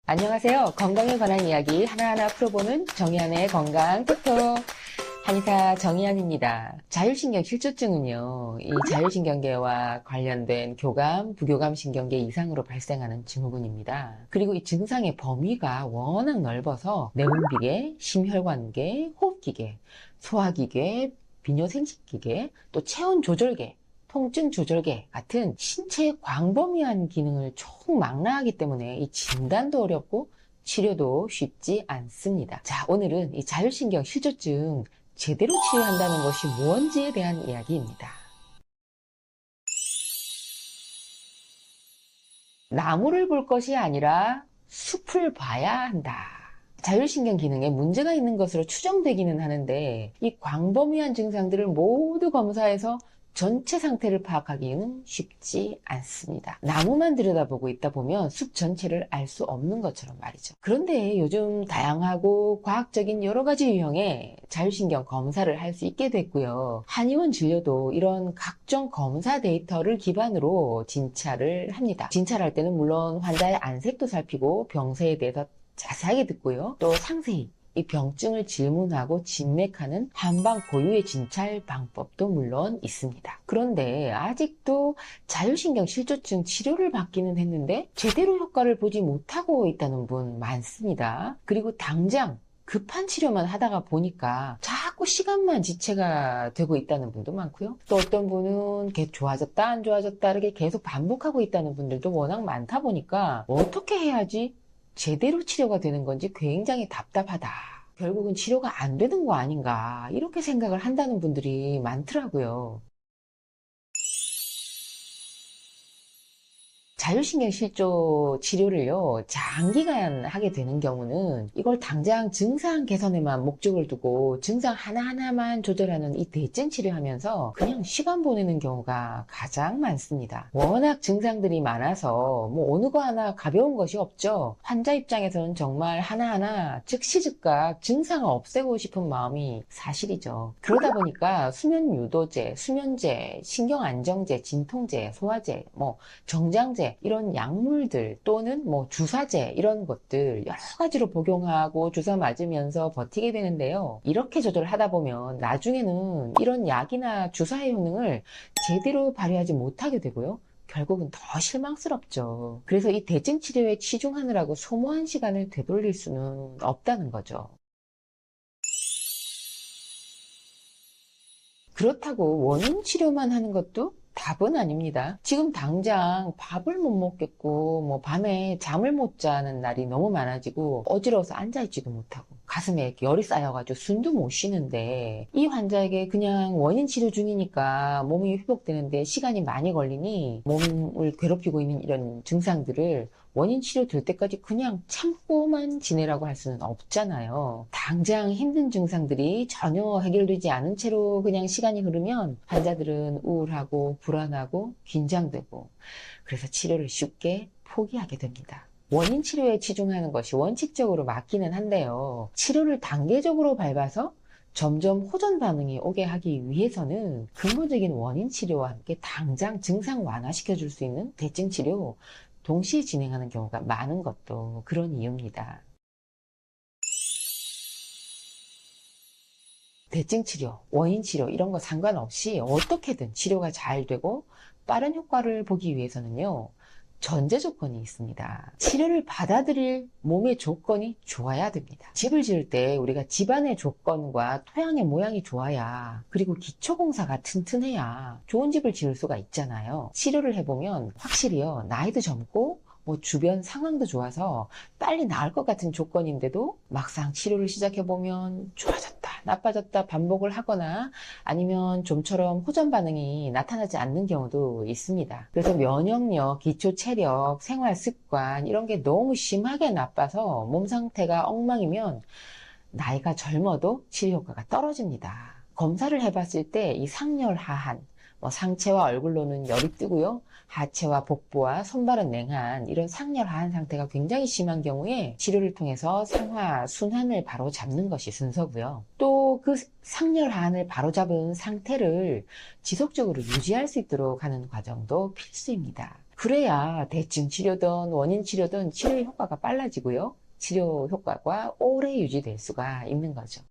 안녕하세요. 건강에 관한 이야기 하나하나 풀어보는 정의안의 건강 톡톡. 한의사 정의안입니다. 자율신경 실조증은요, 이 자율신경계와 관련된 교감, 부교감 신경계 이상으로 발생하는 증후군입니다. 그리고 이 증상의 범위가 워낙 넓어서 내분비계, 심혈관계, 호흡기계, 소화기계, 비뇨생식기계, 또 체온조절계, 통증조절계 같은 신체의 광범위한 기능을 총망라하기 때문에 이 진단도 어렵고 치료도 쉽지 않습니다. 자, 오늘은 이 자율신경 실조증 제대로 치료한다는 것이 뭔지에 대한 이야기입니다. 나무를 볼 것이 아니라 숲을 봐야 한다. 자율신경 기능에 문제가 있는 것으로 추정되기는 하는데 이 광범위한 증상들을 모두 검사해서 전체 상태를 파악하기는 쉽지 않습니다. 나무만 들여다보고 있다 보면 숲 전체를 알 수 없는 것처럼 말이죠. 그런데 요즘 다양하고 과학적인 여러 가지 유형의 자율신경 검사를 할 수 있게 됐고요. 한의원 진료도 이런 각종 검사 데이터를 기반으로 진찰을 합니다. 진찰할 때는 물론 환자의 안색도 살피고 병세에 대해서 자세하게 듣고요. 또 상세히 이 병증을 질문하고 진맥하는 한방 고유의 진찰 방법도 물론 있습니다. 그런데 아직도 자율신경 실조증 치료를 받기는 했는데 제대로 효과를 보지 못하고 있다는 분 많습니다. 그리고 당장 급한 치료만 하다가 보니까 자꾸 시간만 지체가 되고 있다는 분도 많고요. 또 어떤 분은 계속 좋아졌다 안 좋아졌다 이렇게 계속 반복하고 있다는 분들도 워낙 많다 보니까 어떻게 해야지 제대로 치료가 되는 건지 굉장히 답답하다. 결국은 치료가 안 되는 거 아닌가 이렇게 생각을 한다는 분들이 많더라고요. 자율신경 실조 치료를요, 장기간 하게 되는 경우는 이걸 당장 증상 개선에만 목적을 두고 증상 하나하나만 조절하는 이 대증 치료하면서 그냥 시간 보내는 경우가 가장 많습니다. 워낙 증상들이 많아서 뭐 어느 거 하나 가벼운 것이 없죠. 환자 입장에서는 정말 하나하나 즉시 즉각 증상을 없애고 싶은 마음이 사실이죠. 그러다 보니까 수면 유도제, 수면제, 신경 안정제, 진통제, 소화제, 정장제 이런 약물들 또는 주사제 이런 것들 여러 가지로 복용하고 주사 맞으면서 버티게 되는데요. 이렇게 조절하다 보면 나중에는 이런 약이나 주사의 효능을 제대로 발휘하지 못하게 되고요. 결국은 더 실망스럽죠. 그래서 이 대증 치료에 치중하느라고 소모한 시간을 되돌릴 수는 없다는 거죠. 그렇다고 원인 치료만 하는 것도 답은 아닙니다. 지금 당장 밥을 못 먹겠고 밤에 잠을 못 자는 날이 너무 많아지고 어지러워서 앉아있지도 못하고 가슴에 이렇게 열이 쌓여가지고 숨도 못 쉬는데 이 환자에게 그냥 원인 치료 중이니까 몸이 회복되는데 시간이 많이 걸리니 몸을 괴롭히고 있는 이런 증상들을 원인 치료 될 때까지 그냥 참고만 지내라고 할 수는 없잖아요. 당장 힘든 증상들이 전혀 해결되지 않은 채로 그냥 시간이 흐르면 환자들은 우울하고 불안하고 긴장되고 그래서 치료를 쉽게 포기하게 됩니다. 원인 치료에 치중하는 것이 원칙적으로 맞기는 한데요. 치료를 단계적으로 밟아서 점점 호전 반응이 오게 하기 위해서는 근본적인 원인 치료와 함께 당장 증상 완화시켜 줄 수 있는 대증 치료 동시에 진행하는 경우가 많은 것도 그런 이유입니다. 대증 치료, 원인 치료 이런 거 상관없이 어떻게든 치료가 잘 되고 빠른 효과를 보기 위해서는요. 전제 조건이 있습니다. 치료를 받아들일 몸의 조건이 좋아야 됩니다. 집을 지을 때 우리가 집안의 조건과 토양의 모양이 좋아야 그리고 기초공사가 튼튼해야 좋은 집을 지을 수가 있잖아요. 치료를 해보면 확실히요. 나이도 젊고 주변 상황도 좋아서 빨리 나을 것 같은 조건인데도 막상 치료를 시작해보면 좋아졌다, 나빠졌다 반복을 하거나 아니면 좀처럼 호전 반응이 나타나지 않는 경우도 있습니다. 그래서 면역력, 기초 체력, 생활 습관 이런 게 너무 심하게 나빠서 몸 상태가 엉망이면 나이가 젊어도 치료 효과가 떨어집니다. 검사를 해봤을 때 이 상열 하한, 상체와 얼굴로는 열이 뜨고요. 하체와 복부와 손발은 냉한 이런 상열 하한 상태가 굉장히 심한 경우에 치료를 통해서 상하, 순환을 바로 잡는 것이 순서고요. 또 그 상열 하한을 바로 잡은 상태를 지속적으로 유지할 수 있도록 하는 과정도 필수입니다. 그래야 대증 치료든 원인 치료든 치료 효과가 빨라지고요. 치료 효과가 오래 유지될 수가 있는 거죠.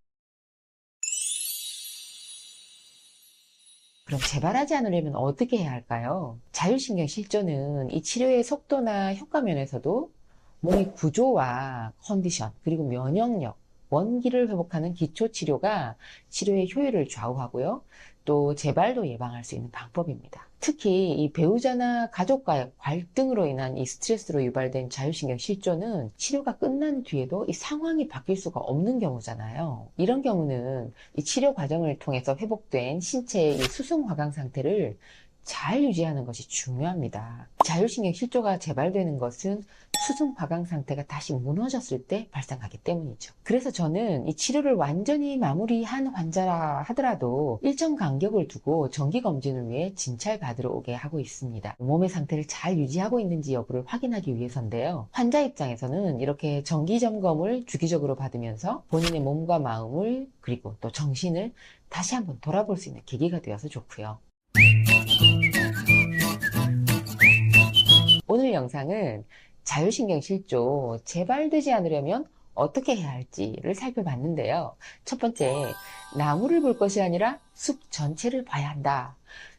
그럼 재발하지 않으려면 어떻게 해야 할까요? 자율신경 실조는 이 치료의 속도나 효과 면에서도 몸의 구조와 컨디션, 그리고 면역력, 원기를 회복하는 기초 치료가 치료의 효율을 좌우하고요. 또 재발도 예방할 수 있는 방법입니다. 특히 이 배우자나 가족과의 갈등으로 인한 이 스트레스로 유발된 자율신경 실조는 치료가 끝난 뒤에도 이 상황이 바뀔 수가 없는 경우잖아요. 이런 경우는 이 치료 과정을 통해서 회복된 신체의 이 수승 화강 상태를 잘 유지하는 것이 중요합니다. 자율신경 실조가 재발되는 것은 수승 화강 상태가 다시 무너졌을 때 발생하기 때문이죠. 그래서 저는 이 치료를 완전히 마무리한 환자라 하더라도 일정 간격을 두고 정기 검진을 위해 진찰 받으러 오게 하고 있습니다. 몸의 상태를 잘 유지하고 있는지 여부를 확인하기 위해서인데요. 환자 입장에서는 이렇게 정기 점검을 주기적으로 받으면서 본인의 몸과 마음을 그리고 또 정신을 다시 한번 돌아볼 수 있는 계기가 되어서 좋고요. 오늘 영상은 자율신경 실조 재발되지 않으려면 어떻게 해야 할지를 살펴봤는데요. 첫 번째, 나무를 볼 것이 아니라 숲 전체를 봐야 한다.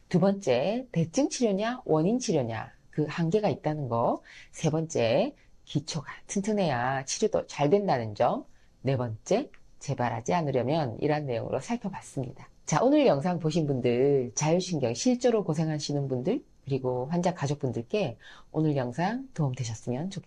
두 번째, 대증 치료냐 원인 치료냐 그 한계가 있다는 거. 세 번째, 기초가 튼튼해야 치료도 잘 된다는 점. 네 번째, 재발하지 않으려면 이런 내용으로 살펴봤습니다. 자, 오늘 영상 보신 분들, 자율신경 실조로 고생하시는 분들, 그리고 환자 가족분들께 오늘 영상 도움 되셨으면 좋겠습니다.